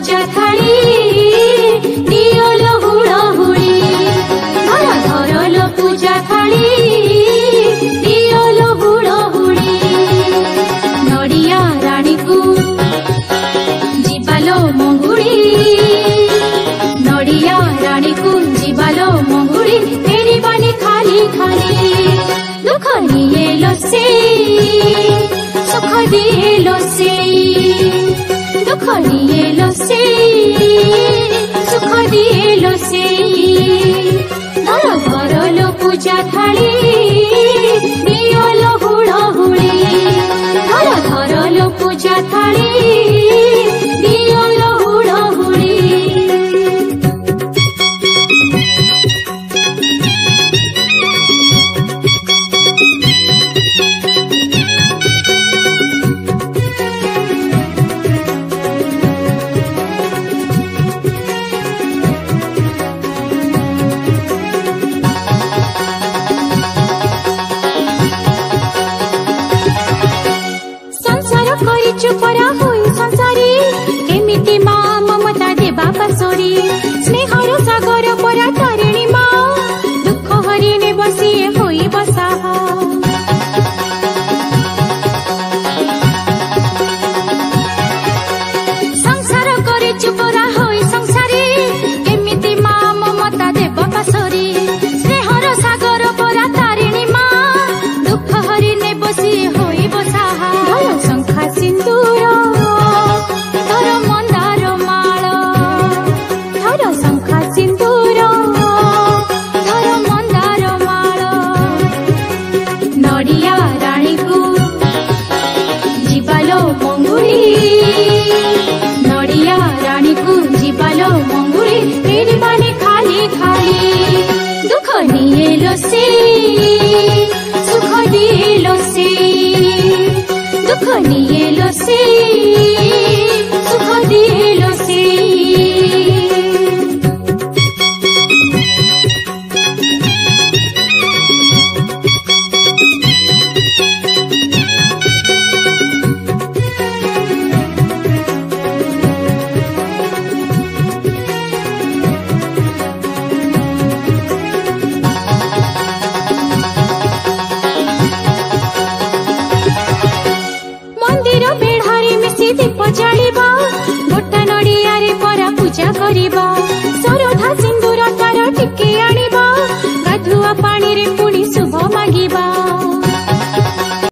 पूजा थाली दियोलो हुड़ा हुड़ी धर धरलो पूजा थाली दियोलो हुड़ा हुड़ी नड़िया रानी को जीवालो मंगुड़ी नड़िया रानी को जीवालो मंगुड़ी तेरी बानी खाली खाली दुख निये लो से सुख दिए लो से दुख निये लो से सुख दिए लो से धर धरलो पूजा थाली दियोलो हुड़ा हुड़ी धर धरलो पूजा थाली दियोलो हुड़ा हुड़ी चुपरा हुई संसारी केमिति माँ ममता देवा पासोरी स्नेहर सागर परा तारिणी माँ दुख हरिणे बसी होई बसा संसार करे चुपरा हुई संसारी केमिति माँ ममता देवा पासोरी स्नेहर सागर परा तारिणी माँ दुख हरिणे बसी होई बसा सिंदूर धर मंदार माल धर शंखा सिंदूर धर मंदार माल नड़िया रानी को जीवालो मंगुड़ी नड़िया रानी को जीवालो मंगुड़ी तेरी बानी खाली खाली दुख निये लो से सुख दिए लो से दुख निये